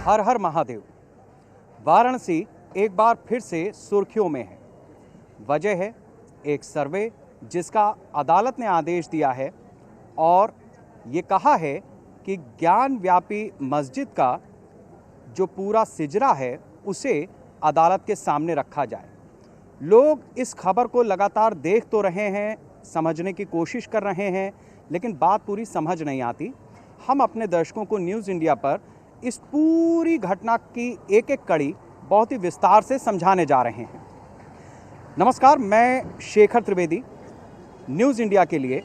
हर हर महादेव। वाराणसी एक बार फिर से सुर्खियों में है। वजह है एक सर्वे जिसका अदालत ने आदेश दिया है और ये कहा है कि ज्ञान व्यापी मस्जिद का जो पूरा सिजरा है उसे अदालत के सामने रखा जाए। लोग इस खबर को लगातार देख तो रहे हैं, समझने की कोशिश कर रहे हैं, लेकिन बात पूरी समझ नहीं आती। हम अपने दर्शकों को न्यूज़ इंडिया पर इस पूरी घटना की एक एक कड़ी बहुत ही विस्तार से समझाने जा रहे हैं। नमस्कार, मैं शेखर त्रिवेदी न्यूज़ इंडिया के लिए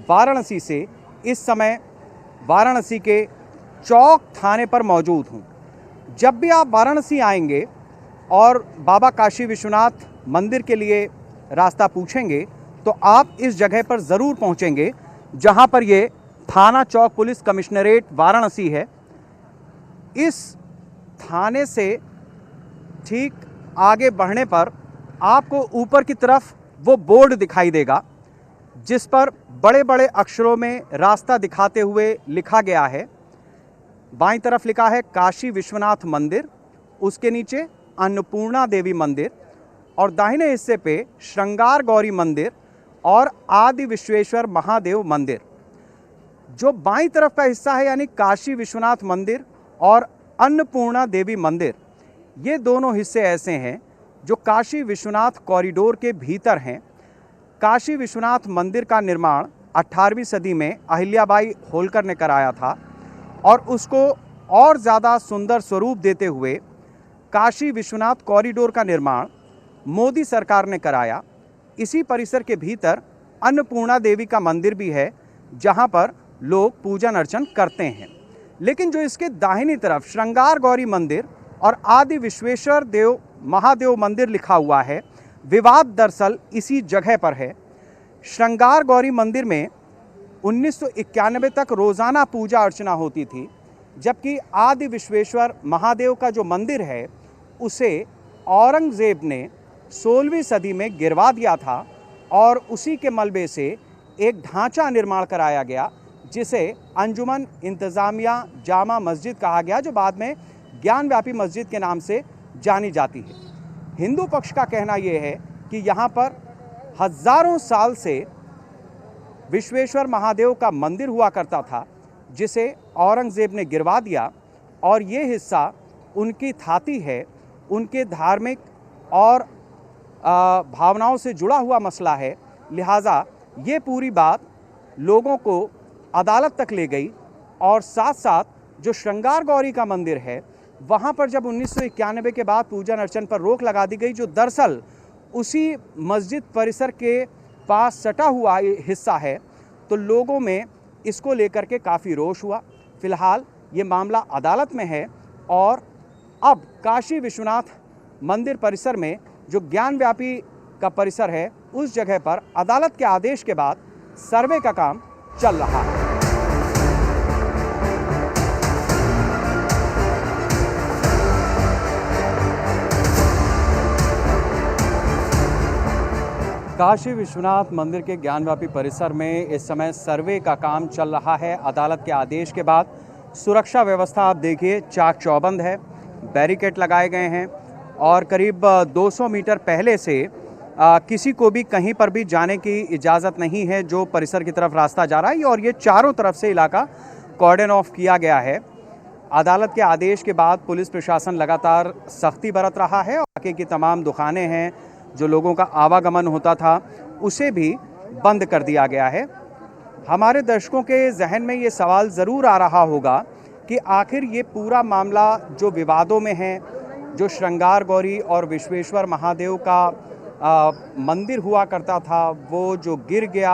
वाराणसी से इस समय वाराणसी के चौक थाने पर मौजूद हूँ। जब भी आप वाराणसी आएंगे और बाबा काशी विश्वनाथ मंदिर के लिए रास्ता पूछेंगे तो आप इस जगह पर ज़रूर पहुँचेंगे जहाँ पर ये थाना चौक पुलिस कमिश्नरेट वाराणसी है। इस थाने से ठीक आगे बढ़ने पर आपको ऊपर की तरफ वो बोर्ड दिखाई देगा जिस पर बड़े बड़े अक्षरों में रास्ता दिखाते हुए लिखा गया है। बाईं तरफ लिखा है काशी विश्वनाथ मंदिर, उसके नीचे अन्नपूर्णा देवी मंदिर और दाहिने हिस्से पे श्रृंगार गौरी मंदिर और आदि विश्वेश्वर महादेव मंदिर। जो बाईं तरफ का हिस्सा है यानी काशी विश्वनाथ मंदिर और अन्नपूर्णा देवी मंदिर, ये दोनों हिस्से ऐसे हैं जो काशी विश्वनाथ कॉरिडोर के भीतर हैं। काशी विश्वनाथ मंदिर का निर्माण 18वीं सदी में अहिल्याबाई होलकर ने कराया था और उसको और ज़्यादा सुंदर स्वरूप देते हुए काशी विश्वनाथ कॉरिडोर का निर्माण मोदी सरकार ने कराया। इसी परिसर के भीतर अन्नपूर्णा देवी का मंदिर भी है जहां पर लोग पूजन अर्चन करते हैं। लेकिन जो इसके दाहिनी तरफ श्रृंगार गौरी मंदिर और आदि विश्वेश्वर देव महादेव मंदिर लिखा हुआ है, विवाद दरअसल इसी जगह पर है। श्रृंगार गौरी मंदिर में 1991 तक रोज़ाना पूजा अर्चना होती थी, जबकि आदि विश्वेश्वर महादेव का जो मंदिर है उसे औरंगज़ेब ने 16वीं सदी में गिरवा दिया था और उसी के मलबे से एक ढांचा निर्माण कराया गया जिसे अंजुमन इंतज़ामिया जामा मस्जिद कहा गया, जो बाद में ज्ञान व्यापी मस्जिद के नाम से जानी जाती है। हिंदू पक्ष का कहना यह है कि यहाँ पर हज़ारों साल से विश्वेश्वर महादेव का मंदिर हुआ करता था जिसे औरंगज़ेब ने गिरवा दिया और ये हिस्सा उनकी थाती है, उनके धार्मिक और भावनाओं से जुड़ा हुआ मसला है। लिहाजा ये पूरी बात लोगों को अदालत तक ले गई और साथ साथ जो श्रृंगार गौरी का मंदिर है वहाँ पर जब 1991 के बाद पूजन अर्चन पर रोक लगा दी गई, जो दरअसल उसी मस्जिद परिसर के पास सटा हुआ हिस्सा है, तो लोगों में इसको लेकर के काफ़ी रोष हुआ। फिलहाल ये मामला अदालत में है और अब काशी विश्वनाथ मंदिर परिसर में जो ज्ञान व्यापी का परिसर है उस जगह पर अदालत के आदेश के बाद सर्वे का काम चल रहा है। काशी विश्वनाथ मंदिर के ज्ञानव्यापी परिसर में इस समय सर्वे का काम चल रहा है। अदालत के आदेश के बाद सुरक्षा व्यवस्था आप देखिए चाक चौबंद है, बैरिकेड लगाए गए हैं और करीब 200 मीटर पहले से किसी को भी कहीं पर भी जाने की इजाज़त नहीं है जो परिसर की तरफ रास्ता जा रहा है। और ये चारों तरफ से इलाका कॉर्डन ऑफ किया गया है। अदालत के आदेश के बाद पुलिस प्रशासन लगातार सख्ती बरत रहा है। आगे की तमाम दुकानें हैं, जो लोगों का आवागमन होता था उसे भी बंद कर दिया गया है। हमारे दर्शकों के जहन में ये सवाल ज़रूर आ रहा होगा कि आखिर ये पूरा मामला जो विवादों में है, जो श्रृंगार गौरी और विश्वेश्वर महादेव का मंदिर हुआ करता था, वो जो गिर गया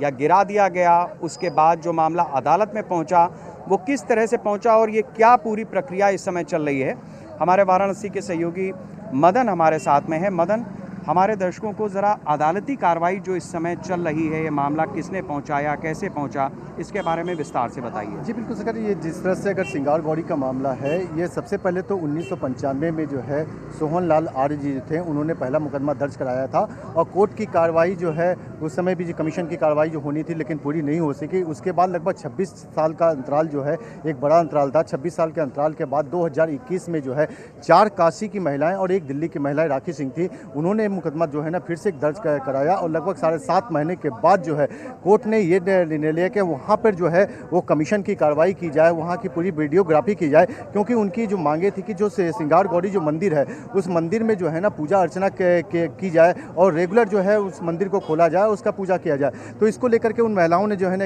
या गिरा दिया गया, उसके बाद जो मामला अदालत में पहुंचा वो किस तरह से पहुंचा और ये क्या पूरी प्रक्रिया इस समय चल रही है। हमारे वाराणसी के सहयोगी मदन हमारे साथ में है। मदन, हमारे दर्शकों को ज़रा अदालती कार्रवाई जो इस समय चल रही है, ये मामला किसने पहुंचाया, कैसे पहुंचा, इसके बारे में विस्तार से बताइए। जी बिल्कुल सर, ये जिस तरह से अगर सिंगार गौड़ी का मामला है, ये सबसे पहले तो 1995 में जो है सोहन लाल आर्य जी जो थे उन्होंने पहला मुकदमा दर्ज कराया था और कोर्ट की कार्रवाई जो है उस समय भी जो कमीशन की कार्रवाई जो होनी थी लेकिन पूरी नहीं हो सकी। उसके बाद लगभग 26 साल का अंतराल जो है एक बड़ा अंतराल था। 26 साल के अंतराल के बाद 2021 में जो है 4 काशी की महिलाएं और 1 दिल्ली की महिला राखी सिंह थी, उन्होंने मुकदमा जो है ना फिर से दर्ज कराया और लगभग 7.5 महीने के बाद जो है कोर्ट ने ये निर्णय लिया कि वहाँ पर जो है वो कमीशन की कार्रवाई की जाए, वहाँ की पूरी वीडियोग्राफी की जाए, क्योंकि उनकी जो मांगे थी कि जो सिंगार गौड़ी जो मंदिर है उस मंदिर में जो है ना पूजा अर्चना की जाए और रेगुलर जो है उस मंदिर को खोला जाए, उसका पूजा किया जाए। तो इसको लेकर के उन महिलाओं ने जो है ना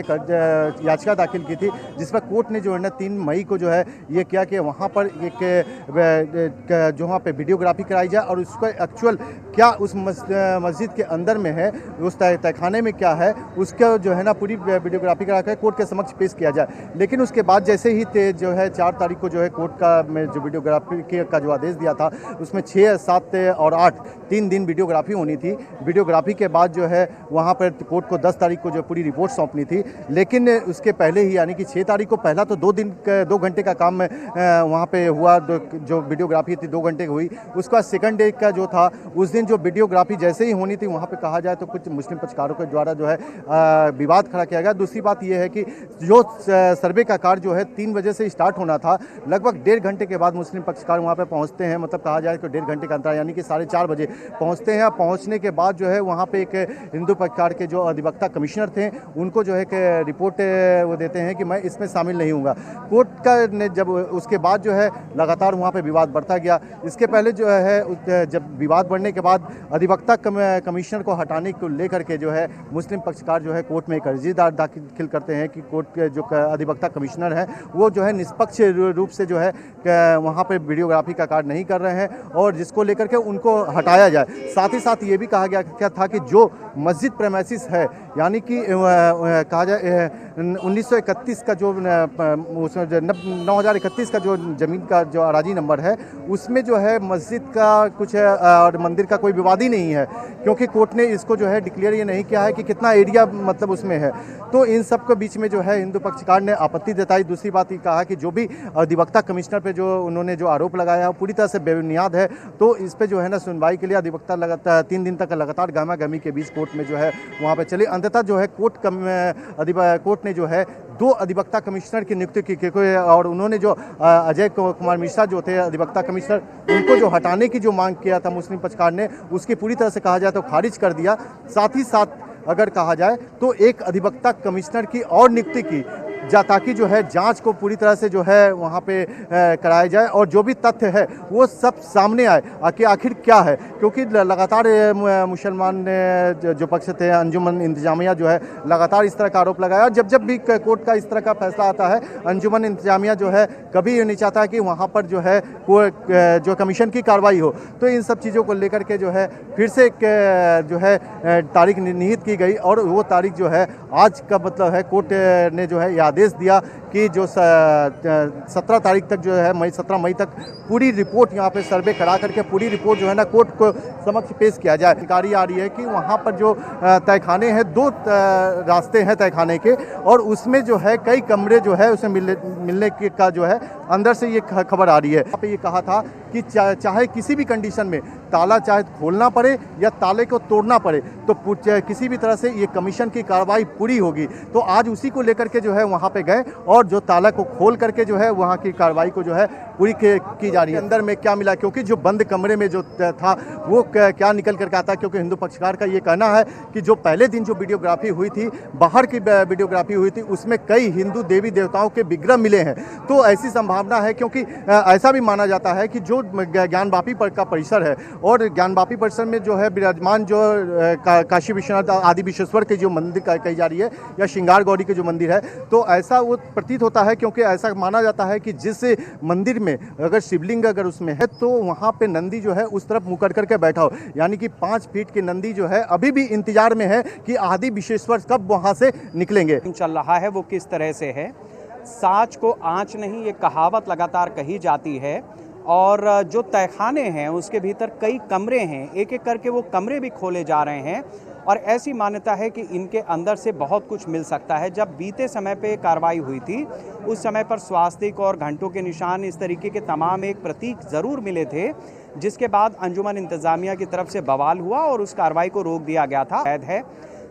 याचिका दाखिल की थी, जिस पर कोर्ट ने जो है ना 3 मई को जो है ये किया कि वहाँ पर एक जो वहाँ पे वीडियोग्राफी कराई जाए और उसका एक्चुअल क्या उस मस्जिद के अंदर में है, उस तहखाने में क्या है, उसका जो है ना पूरी वीडियोग्राफी करा कर कोर्ट के समक्ष पेश किया जाए। लेकिन उसके बाद जैसे ही जो है 4 तारीख को जो है कोर्ट का में जो वीडियोग्राफी का जो आदेश दिया था उसमें 6, 7 और 8 3 दिन वीडियोग्राफी होनी थी। वीडियोग्राफी के बाद जो है वहाँ पर कोर्ट को 10 तारीख को जो पूरी रिपोर्ट सौंपनी थी, लेकिन उसके पहले ही यानी कि 6 तारीख को पहला तो 2 घंटे का काम वहाँ पे हुआ, जो वीडियोग्राफी थी 2 घंटे हुई। उसका सेकंड डे का जो था उस दिन जो वीडियोग्राफी जैसे ही होनी थी वहाँ पे कहा जाए तो कुछ मुस्लिम पक्षकारों के द्वारा जो है विवाद खड़ा किया गया। दूसरी बात यह है कि जो सर्वे का कार्य जो है 3 बजे से स्टार्ट होना था, लगभग 1.5 घंटे के बाद मुस्लिम पक्षकार वहाँ पे पहुँचते हैं, मतलब कहा जाए तो 1.5 घंटे का अंतर यानी कि 4:30 बजे पहुँचते हैं। पहुँचने के बाद जो है वहाँ पे एक हिंदू पक्षकार के जो अधिवक्ता कमिश्नर थे उनको जो है कि रिपोर्ट वो देते हैं कि मैं इसमें शामिल नहीं हूँगा। कोर्ट का ने जब उसके बाद जो है लगातार वहाँ पे विवाद बढ़ता गया। इसके पहले जो है जब विवाद बढ़ने के बाद अधिवक्ता कमिश्नर को हटाने को लेकर के जो है मुस्लिम पक्षकार जो है कोर्ट में एक अर्जी दाखिल करते हैं कि कोर्ट के जो अधिवक्ता कमिश्नर हैं वो जो है निष्पक्ष रूप से जो है वहाँ पे वीडियोग्राफी का कार्य नहीं कर रहे हैं और जिसको लेकर के उनको हटाया जाए। साथ ही साथ ये भी कहा गया क्या था कि जो मस्जिद प्रेमाइसिस है यानी कि कहा जाए 1931 का जो 9031 का जो ज़मीन का जो अराजी नंबर है उसमें जो है मस्जिद का कुछ और मंदिर का कोई विवाद ही नहीं है, क्योंकि कोर्ट ने इसको जो है डिक्लेयर ये नहीं किया है कि कितना एरिया मतलब उसमें है। तो इन सब के बीच में जो है हिंदू पक्षकार ने आपत्ति जताई। दूसरी बात ये कहा कि जो भी अधिवक्ता कमिश्नर पे जो उन्होंने जो आरोप लगाया पूरी तरह से बेबुनियाद है, तो इस पे जो है ना सुनवाई के लिए अधिवक्ता लगातार 3 दिन तक लगातार गहमा-गहमी के बीच कोर्ट में जो है वहाँ पे चली। अंततः जो है कोर्ट ने जो है 2 अधिवक्ता कमिश्नर की नियुक्ति की और उन्होंने जो अजय कुमार मिश्रा जो थे अधिवक्ता कमिश्नर, उनको जो हटाने की जो मांग किया था मुस्लिम पक्षकार ने, उसकी पूरी तरह से कहा जाए तो खारिज कर दिया। साथ ही साथ अगर कहा जाए तो एक अधिवक्ता कमिश्नर की और नियुक्ति की ताकि जो है जांच को पूरी तरह से जो है वहाँ पे कराया जाए और जो भी तथ्य है वो सब सामने आए कि आखिर क्या है, क्योंकि लगातार मुसलमान जो पक्ष थे अंजुमन इंतजामिया जो है लगातार इस तरह का आरोप लगाया। जब भी कोर्ट का इस तरह का फैसला आता है अंजुमन इंतजामिया जो है कभी ये नहीं चाहता है कि वहाँ पर जो है जो कमीशन की कार्रवाई हो। तो इन सब चीज़ों को लेकर के जो है फिर से जो है तारीख निहित की गई और वो तारीख जो है आज का मतलब है कोर्ट ने जो है आदेश दिया कि जो 17 तारीख तक जो है 17 मई तक पूरी रिपोर्ट यहाँ पे सर्वे करा करके पूरी रिपोर्ट जो है ना कोर्ट को समक्ष पेश किया जाए। जानकारी आ रही है कि वहाँ पर जो तहखाने हैं 2 रास्ते हैं तहखाने के और उसमें जो है कई कमरे जो है उसे मिलने का जो है अंदर से ये खबर आ रही है। यहाँ पे ये कहा था कि चाहे किसी भी कंडीशन में ताला चाहे खोलना पड़े या ताले को तोड़ना पड़े तो किसी भी तरह से ये कमीशन की कार्रवाई पूरी होगी। तो आज उसी को लेकर के जो है वहाँ पे गए और जो ताला को खोल करके जो है वहाँ की कार्रवाई को जो है पूरी की जा रही है। अंदर में क्या मिला, क्योंकि जो बंद कमरे में जो था वो क्या निकल करके आता, क्योंकि हिंदू पक्षकार का ये कहना है कि जो पहले दिन जो वीडियोग्राफी हुई थी, बाहर की वीडियोग्राफी हुई थी, उसमें कई हिंदू देवी देवताओं के विग्रह मिले हैं। तो ऐसी संभावना है, क्योंकि ऐसा भी माना जाता है कि जो ज्ञानवापी का परिसर है और ज्ञानवापी परिसर में जो है विराजमान जो काशी विश्वनाथ आदि विश्वेश्वर की जो मंदिर कही जा रही है या श्रृंगार गौरी के जो मंदिर है, तो ऐसा वो प्रतीत होता है, क्योंकि ऐसा माना जाता है कि जिस मंदिर में अगर शिवलिंग अगर उसमें है तो वहाँ पे नंदी जो है उस तरफ मुँह कर करके बैठा हो, यानी कि 5 फीट की नंदी जो है अभी भी इंतजार में है कि आदि विश्वेश्वर कब वहाँ से निकलेंगे। चल रहा है वो किस तरह से है, साँच को आँच नहीं, ये कहावत लगातार कही जाती है और जो तहखाने हैं उसके भीतर कई कमरे हैं, एक एक करके वो कमरे भी खोले जा रहे हैं और ऐसी मान्यता है कि इनके अंदर से बहुत कुछ मिल सकता है। जब बीते समय पे कार्रवाई हुई थी उस समय पर स्वास्तिक और घंटों के निशान, इस तरीके के तमाम एक प्रतीक ज़रूर मिले थे, जिसके बाद अंजुमन इंतज़ामिया की तरफ से बवाल हुआ और उस कार्रवाई को रोक दिया गया था। है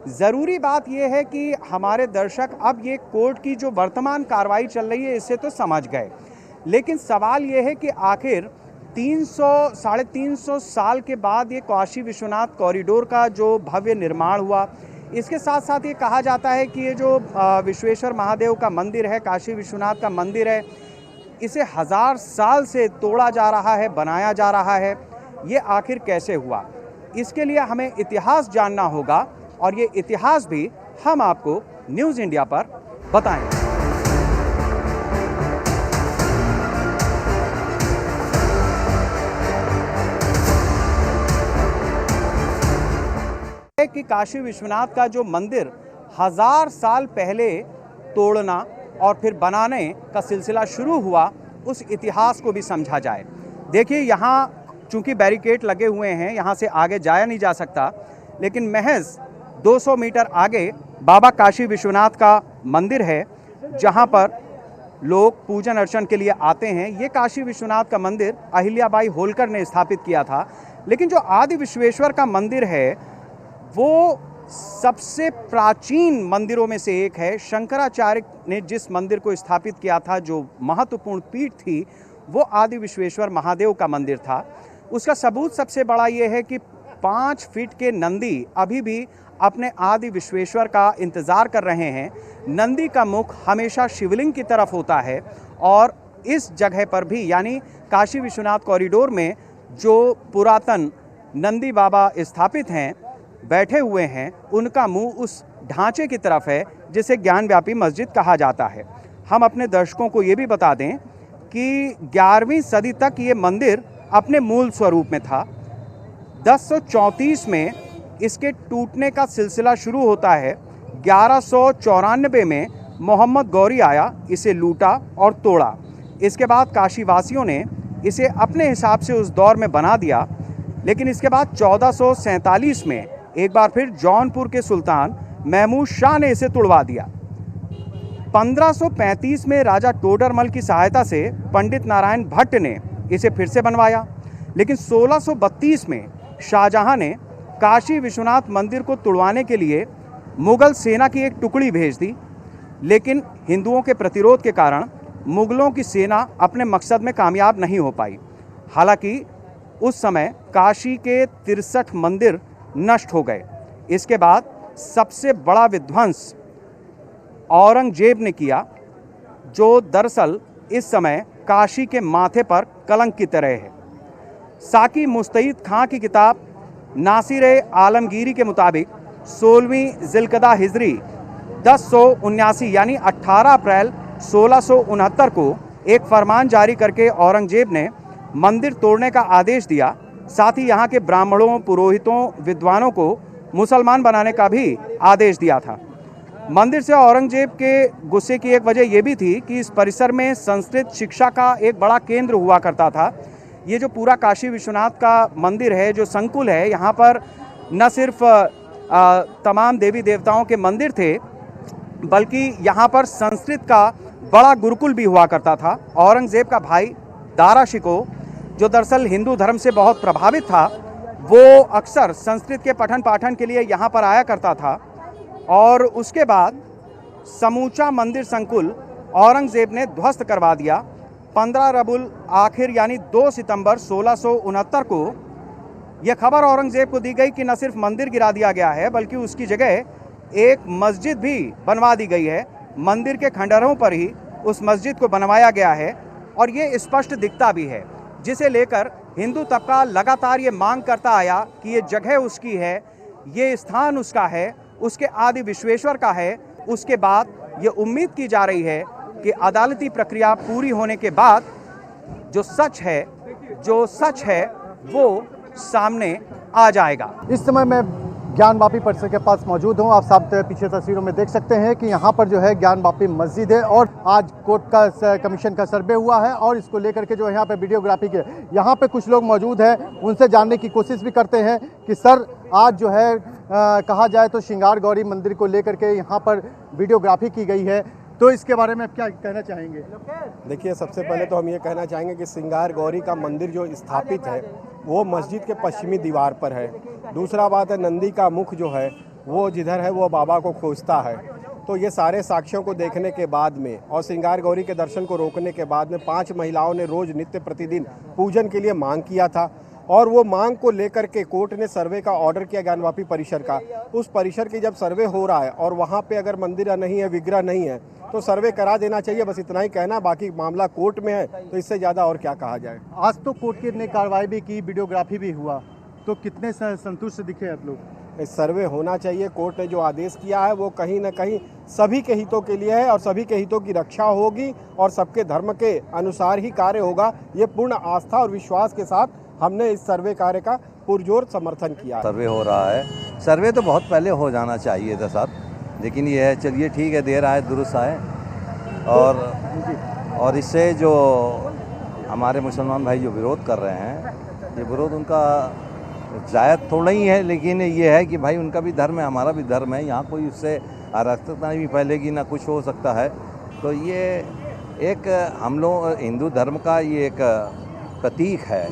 ज़रूरी बात यह है कि हमारे दर्शक अब ये कोर्ट की जो वर्तमान कार्रवाई चल रही है इससे तो समझ गए, लेकिन सवाल ये है कि आखिर 300-350 साल के बाद ये काशी विश्वनाथ कॉरिडोर का जो भव्य निर्माण हुआ, इसके साथ साथ ये कहा जाता है कि ये जो विश्वेश्वर महादेव का मंदिर है, काशी विश्वनाथ का मंदिर है, इसे 1000 साल से तोड़ा जा रहा है, बनाया जा रहा है। ये आखिर कैसे हुआ? इसके लिए हमें इतिहास जानना होगा और ये इतिहास भी हम आपको न्यूज़ इंडिया पर बताएंगे। कि काशी विश्वनाथ का जो मंदिर 1000 साल पहले तोड़ना और फिर बनाने का सिलसिला शुरू हुआ, उस इतिहास को भी समझा जाए। देखिए, यहाँ चूंकि बैरिकेड लगे हुए हैं, यहाँ से आगे जाया नहीं जा सकता, लेकिन महज 200 मीटर आगे बाबा काशी विश्वनाथ का मंदिर है, जहाँ पर लोग पूजन अर्चन के लिए आते हैं। ये काशी विश्वनाथ का मंदिर अहिल्याबाई होलकर ने स्थापित किया था, लेकिन जो आदि विश्वेश्वर का मंदिर है वो सबसे प्राचीन मंदिरों में से एक है। शंकराचार्य ने जिस मंदिर को स्थापित किया था, जो महत्वपूर्ण पीठ थी, वो आदि विश्वेश्वर महादेव का मंदिर था। उसका सबूत सबसे बड़ा ये है कि 5 फीट के नंदी अभी भी अपने आदि विश्वेश्वर का इंतज़ार कर रहे हैं। नंदी का मुख हमेशा शिवलिंग की तरफ होता है और इस जगह पर भी, यानी काशी विश्वनाथ कॉरिडोर में जो पुरातन नंदी बाबा स्थापित हैं, बैठे हुए हैं, उनका मुंह उस ढांचे की तरफ है जिसे ज्ञानव्यापी मस्जिद कहा जाता है। हम अपने दर्शकों को ये भी बता दें कि 11वीं सदी तक ये मंदिर अपने मूल स्वरूप में था। 1034 में इसके टूटने का सिलसिला शुरू होता है। 1194 में मोहम्मद गौरी आया, इसे लूटा और तोड़ा। इसके बाद काशीवासियों ने इसे अपने हिसाब से उस दौर में बना दिया, लेकिन इसके बाद 1447 में एक बार फिर जौनपुर के सुल्तान महमूद शाह ने इसे तुड़वा दिया। 1535 में राजा टोडरमल की सहायता से पंडित नारायण भट्ट ने इसे फिर से बनवाया, लेकिन 1632 में शाहजहां ने काशी विश्वनाथ मंदिर को तुड़वाने के लिए मुगल सेना की एक टुकड़ी भेज दी, लेकिन हिंदुओं के प्रतिरोध के कारण मुगलों की सेना अपने मकसद में कामयाब नहीं हो पाई। हालांकि उस समय काशी के 63 मंदिर नष्ट हो गए। इसके बाद सबसे बड़ा विध्वंस औरंगजेब ने किया, जो दरअसल इस समय काशी के माथे पर कलंक की तरह है। साकी मुस्तईद खां की किताब नासिर आलमगीरी के मुताबिक 16वीं जिलकदा हिजरी 1079 यानी 18 अप्रैल 1669 को एक फरमान जारी करके औरंगजेब ने मंदिर तोड़ने का आदेश दिया। साथ ही यहाँ के ब्राह्मणों, पुरोहितों, विद्वानों को मुसलमान बनाने का भी आदेश दिया था। मंदिर से औरंगजेब के गुस्से की एक वजह यह भी थी कि इस परिसर में संस्कृत शिक्षा का एक बड़ा केंद्र हुआ करता था। ये जो पूरा काशी विश्वनाथ का मंदिर है, जो संकुल है, यहाँ पर न सिर्फ तमाम देवी देवताओं के मंदिर थे, बल्कि यहाँ पर संस्कृत का बड़ा गुरुकुल भी हुआ करता था। औरंगजेब का भाई दारा शिकोह, जो दरअसल हिंदू धर्म से बहुत प्रभावित था, वो अक्सर संस्कृत के पठन पाठन के लिए यहाँ पर आया करता था और उसके बाद समूचा मंदिर संकुल औरंगजेब ने ध्वस्त करवा दिया। 15 रबुल आखिर यानी 2 सितंबर 1669 को यह खबर औरंगजेब को दी गई कि न सिर्फ मंदिर गिरा दिया गया है, बल्कि उसकी जगह एक मस्जिद भी बनवा दी गई है। मंदिर के खंडहरों पर ही उस मस्जिद को बनवाया गया है और ये स्पष्ट दिखता भी है, जिसे लेकर हिंदू तबका लगातार ये मांग करता आया कि ये जगह उसकी है, ये स्थान उसका है, उसके आदि विश्वेश्वर का है। उसके बाद ये उम्मीद की जा रही है कि अदालती प्रक्रिया पूरी होने के बाद जो सच है वो सामने आ जाएगा। इस समय मैं ज्ञानवापी परिसर के पास मौजूद हूँ। आप साथ पीछे तस्वीरों में देख सकते हैं कि यहाँ पर जो है ज्ञानवापी मस्जिद है और आज कोर्ट का कमीशन का सर्वे हुआ है और इसको लेकर के जो है यहाँ पे वीडियोग्राफी के यहाँ पे कुछ लोग मौजूद हैं, उनसे जानने की कोशिश भी करते हैं कि सर आज जो है कहा जाए तो श्रृंगार गौरी मंदिर को लेकर के यहाँ पर वीडियोग्राफी की गई है, तो इसके बारे में आप क्या कहना चाहेंगे? देखिए, सबसे पहले तो हम ये कहना चाहेंगे कि श्रृंगार गौरी का मंदिर जो स्थापित है वो मस्जिद के पश्चिमी दीवार पर है। दूसरा बात है, नंदी का मुख जो है वो जिधर है वो बाबा को खोजता है। तो ये सारे साक्ष्यों को देखने के बाद में और श्रृंगार गौरी के दर्शन को रोकने के बाद में 5 महिलाओं ने रोज नित्य प्रतिदिन पूजन के लिए मांग किया था और वो मांग को लेकर के कोर्ट ने सर्वे का ऑर्डर किया ज्ञानवापी परिसर का। उस परिसर की जब सर्वे हो रहा है और वहाँ पे अगर मंदिर नहीं है, विग्रह नहीं है, तो सर्वे करा देना चाहिए। बस इतना ही कहना, बाकी मामला कोर्ट में है तो इससे ज़्यादा और क्या कहा जाए। आज तो कोर्ट की ने कार्रवाई भी की, वीडियोग्राफी भी हुआ, तो कितने संतुष्ट दिखे आप लोग? सर्वे होना चाहिए। कोर्ट ने जो आदेश किया है वो कहीं ना कहीं सभी के हितों के लिए है और सभी के हितों की रक्षा होगी और सबके धर्म के अनुसार ही कार्य होगा। ये पूर्ण आस्था और विश्वास के साथ हमने इस सर्वे कार्य का पुरजोर समर्थन किया। सर्वे हो रहा है, सर्वे तो बहुत पहले हो जाना चाहिए था साहब, लेकिन ये है चलिए ठीक है, देर आए दुरुस्त आए। और इससे जो हमारे मुसलमान भाई जो विरोध कर रहे हैं, ये विरोध उनका जायज़ थोड़ा ही है, लेकिन ये है कि भाई उनका भी धर्म है, हमारा भी धर्म है, यहाँ कोई उससे अराजकता नहीं फैलेगी, ना कुछ हो सकता है। तो ये एक हम लोग हिंदू धर्म का ये एक प्रतीक है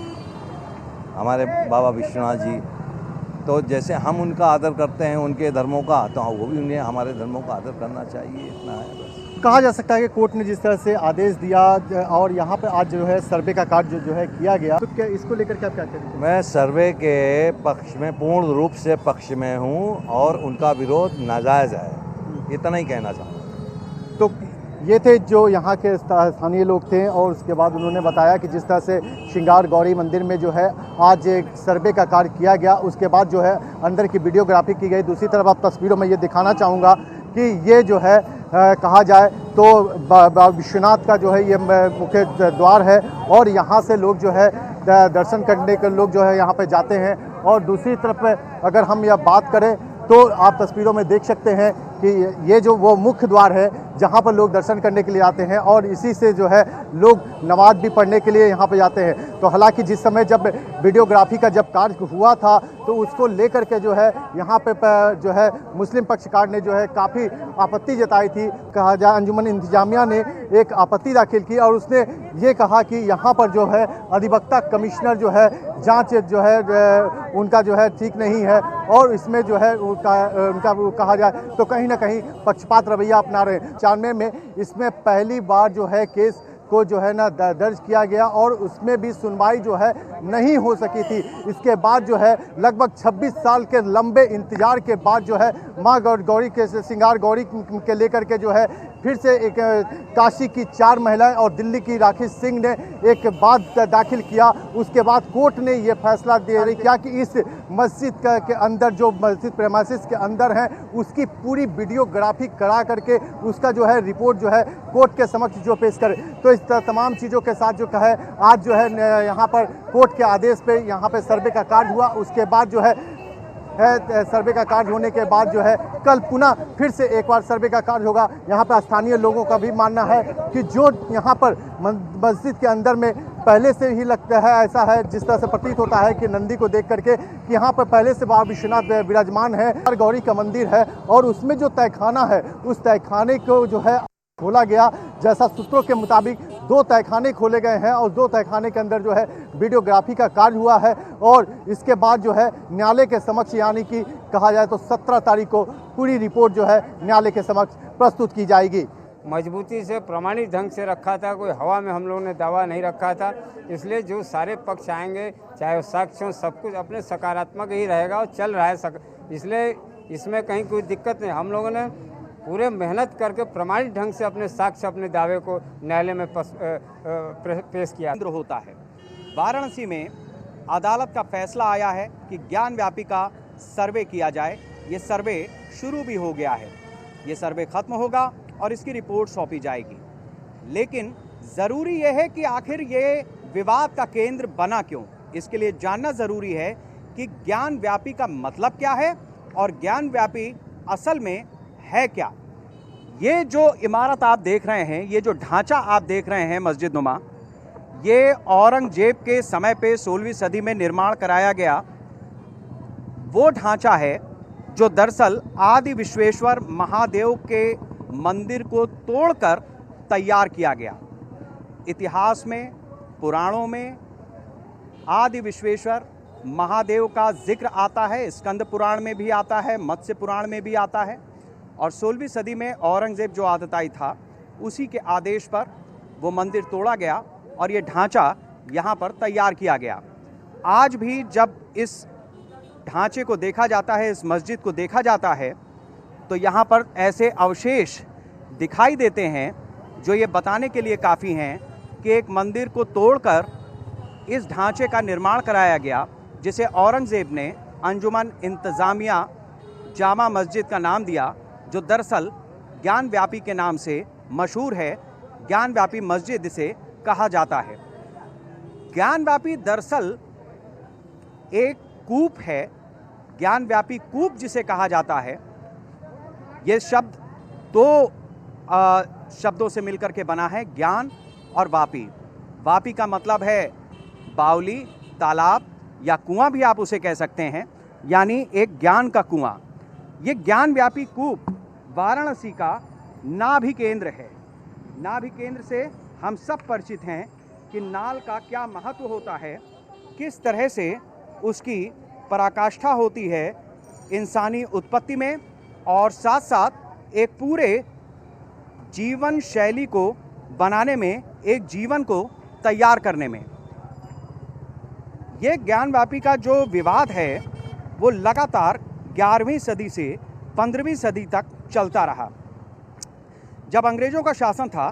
हमारे बाबा विश्वनाथ जी। तो जैसे हम उनका आदर करते हैं उनके धर्मों का, तो वो भी उन्हें हमारे धर्मों का आदर करना चाहिए, इतना है बस। कहा जा सकता है कि कोर्ट ने जिस तरह से आदेश दिया और यहाँ पर आज जो है सर्वे का कार्य जो है किया गया, तो क्या इसको लेकर के आप क्या करेंगे? मैं सर्वे के पक्ष में पूर्ण रूप से पक्ष में हूँ और उनका विरोध नाजायज़ है, इतना ही कहना चाहूँगा। तो ये थे जो यहाँ के स्थानीय लोग थे और उसके बाद उन्होंने बताया कि जिस तरह से श्रृंगार गौरी मंदिर में जो है आज एक सर्वे का कार्य किया गया, उसके बाद जो है अंदर की वीडियोग्राफी की गई। दूसरी तरफ आप तस्वीरों में ये दिखाना चाहूँगा कि ये जो है कहा जाए तो विश्वनाथ का जो है ये मुख्य द्वार है और यहाँ से लोग जो है दर्शन करने के लोग जो है यहाँ पे जाते हैं। और दूसरी तरफ अगर हम यह बात करें तो आप तस्वीरों में देख सकते हैं कि ये जो वो मुख्य द्वार है जहाँ पर लोग दर्शन करने के लिए आते हैं और इसी से जो है लोग नमाज भी पढ़ने के लिए यहाँ पे जाते हैं। तो हालांकि जिस समय जब वीडियोग्राफी का जब कार्य हुआ था तो उसको लेकर के जो है यहाँ पे जो है मुस्लिम पक्षकार ने जो है काफ़ी आपत्ति जताई थी। कहा जाए अंजुमन इंतजामिया ने एक आपत्ति दाखिल की और उसने ये कहा कि यहाँ पर जो है अधिवक्ता कमिश्नर जो है जाँच जो है उनका जो है ठीक नहीं है और इसमें जो है उनका कहा जाए तो कहीं ना कहीं पक्षपात रवैया अपना रहे हैं। 94 में इसमें पहली बार जो है केस को जो है ना दर्ज किया गया और उसमें भी सुनवाई जो है नहीं हो सकी थी। इसके बाद जो है लगभग 26 साल के लंबे इंतजार के बाद जो है माँ गौरी के श्रृंगार गौरी के लेकर के जो है फिर से एक काशी की 4 महिलाएं और दिल्ली की राखी सिंह ने एक बात दाखिल किया। उसके बाद कोर्ट ने ये फैसला दे किया कि इस मस्जिद के अंदर जो मस्जिद प्रेमाइसिस के अंदर है उसकी पूरी वीडियोग्राफी करा करके उसका जो है रिपोर्ट जो है कोर्ट के समक्ष जो पेश करे। तो इस तमाम चीज़ों के साथ जो है आज जो है यहाँ पर कोर्ट के आदेश पे यहाँ पे सर्वे का कार्य हुआ। उसके बाद जो है सर्वे का कार्य होने के बाद जो है कल पुनः फिर से एक बार सर्वे का कार्य होगा। यहाँ पर स्थानीय लोगों का भी मानना है कि जो यहाँ पर मस्जिद के अंदर में पहले से ही लगता है, ऐसा है जिस तरह से प्रतीत होता है कि नंदी को देख करके कि यहाँ पर पहले से बाबा विश्वनाथ विराजमान है, गौरी का मंदिर है और उसमें जो तहखाना है उस तहखाने को जो है खोला गया। जैसा सूत्रों के मुताबिक 2 तहखाने खोले गए हैं और 2 तहखाने के अंदर जो है वीडियोग्राफी का कार्य हुआ है और इसके बाद जो है न्यायालय के समक्ष यानी कि कहा जाए तो 17 तारीख को पूरी रिपोर्ट जो है न्यायालय के समक्ष प्रस्तुत की जाएगी। मजबूती से प्रमाणित ढंग से रखा था, कोई हवा में हम लोगों ने दावा नहीं रखा था। इसलिए जो सारे पक्ष आएंगे चाहे वो साक्ष्य हो, सब कुछ अपने सकारात्मक ही रहेगा और चल रहा है। इसलिए इसमें कहीं कोई दिक्कत नहीं। हम लोगों ने पूरे मेहनत करके प्रमाणित ढंग से अपने साक्ष्य अपने दावे को न्यायालय में पेश किया होता है। वाराणसी में अदालत का फैसला आया है कि ज्ञानव्यापी का सर्वे किया जाए। ये सर्वे शुरू भी हो गया है, ये सर्वे खत्म होगा और इसकी रिपोर्ट सौंपी जाएगी। लेकिन ज़रूरी यह है कि आखिर ये विवाद का केंद्र बना क्यों, इसके लिए जानना ज़रूरी है कि ज्ञानव्यापी का मतलब क्या है और ज्ञानव्यापी असल में है क्या। ये जो इमारत आप देख रहे हैं, ये जो ढांचा आप देख रहे हैं मस्जिद नुमा, ये औरंगजेब के समय पे 16वीं सदी में निर्माण कराया गया वो ढांचा है जो दरअसल आदि विश्वेश्वर महादेव के मंदिर को तोड़कर तैयार किया गया। इतिहास में, पुराणों में आदि विश्वेश्वर महादेव का जिक्र आता है, स्कंद पुराण में भी आता है, मत्स्य पुराण में भी आता है। और 16वीं सदी में औरंगजेब जो आतताई था, उसी के आदेश पर वो मंदिर तोड़ा गया और ये ढांचा यहाँ पर तैयार किया गया। आज भी जब इस ढांचे को देखा जाता है, इस मस्जिद को देखा जाता है, तो यहाँ पर ऐसे अवशेष दिखाई देते हैं जो ये बताने के लिए काफ़ी हैं कि एक मंदिर को तोड़कर इस ढांचे का निर्माण कराया गया, जिसे औरंगजेब ने अंजुमन इंतज़ामिया जामा मस्जिद का नाम दिया, जो दरअसल ज्ञानव्यापी के नाम से मशहूर है। ज्ञानव्यापी मस्जिद इसे कहा जाता है। ज्ञानव्यापी दरअसल एक कूप है, ज्ञानव्यापी कूप जिसे कहा जाता है। ये शब्द दो शब्दों से मिलकर के बना है, ज्ञान और वापी। वापी का मतलब है बावली, तालाब या कुआं भी आप उसे कह सकते हैं, यानी एक ज्ञान का कुआं। ये ज्ञानव्यापी कूप वाराणसी का नाभि केंद्र है। नाभि केंद्र से हम सब परिचित हैं कि नाल का क्या महत्व होता है, किस तरह से उसकी पराकाष्ठा होती है इंसानी उत्पत्ति में, और साथ साथ एक पूरे जीवन शैली को बनाने में, एक जीवन को तैयार करने में। ये ज्ञानव्यापी का जो विवाद है वो लगातार 11वीं सदी से 15वीं सदी तक चलता रहा। जब अंग्रेज़ों का शासन था,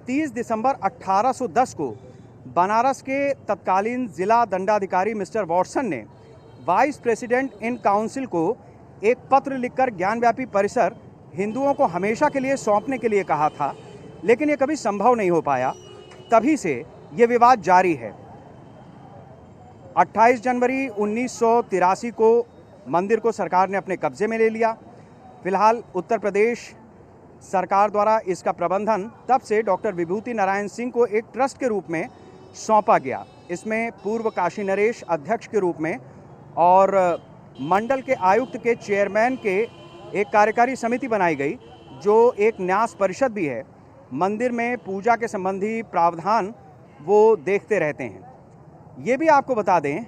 30 दिसंबर 1810 को बनारस के तत्कालीन ज़िला दंडाधिकारी मिस्टर वॉटसन ने वाइस प्रेसिडेंट इन काउंसिल को एक पत्र लिखकर ज्ञानव्यापी परिसर हिंदुओं को हमेशा के लिए सौंपने के लिए कहा था, लेकिन ये कभी संभव नहीं हो पाया। तभी से ये विवाद जारी है। 28 जनवरी 1983 को मंदिर को सरकार ने अपने कब्जे में ले लिया। फिलहाल उत्तर प्रदेश सरकार द्वारा इसका प्रबंधन तब से डॉक्टर विभूति नारायण सिंह को एक ट्रस्ट के रूप में सौंपा गया। इसमें पूर्व काशी नरेश अध्यक्ष के रूप में और मंडल के आयुक्त के चेयरमैन के एक कार्यकारी समिति बनाई गई, जो एक न्यास परिषद भी है। मंदिर में पूजा के संबंधी प्रावधान वो देखते रहते हैं। ये भी आपको बता दें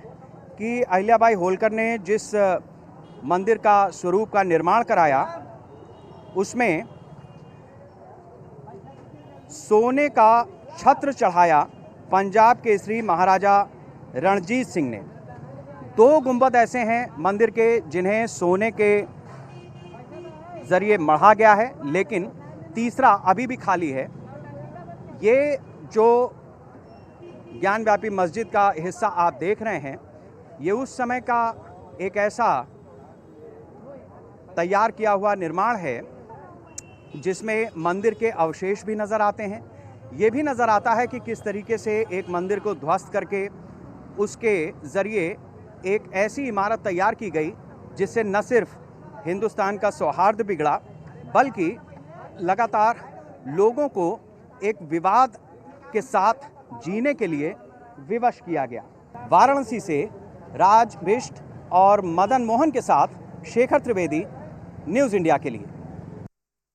कि अहिल्याबाई होलकर ने जिस मंदिर का स्वरूप का निर्माण कराया, उसमें सोने का छत्र चढ़ाया पंजाब केसरी महाराजा रणजीत सिंह ने। 2 गुंबद ऐसे हैं मंदिर के जिन्हें सोने के ज़रिए मढ़ा गया है, लेकिन तीसरा अभी भी खाली है। ये जो ज्ञानव्यापी मस्जिद का हिस्सा आप देख रहे हैं, ये उस समय का एक ऐसा तैयार किया हुआ निर्माण है जिसमें मंदिर के अवशेष भी नज़र आते हैं। ये भी नज़र आता है कि किस तरीके से एक मंदिर को ध्वस्त करके उसके ज़रिए एक ऐसी इमारत तैयार की गई जिससे न सिर्फ हिंदुस्तान का सौहार्द बिगड़ा, बल्कि लगातार लोगों को एक विवाद के साथ जीने के लिए विवश किया गया। वाराणसी से राज बिष्ट और मदन मोहन के साथ शेखर त्रिवेदी, न्यूज़ इंडिया के लिए।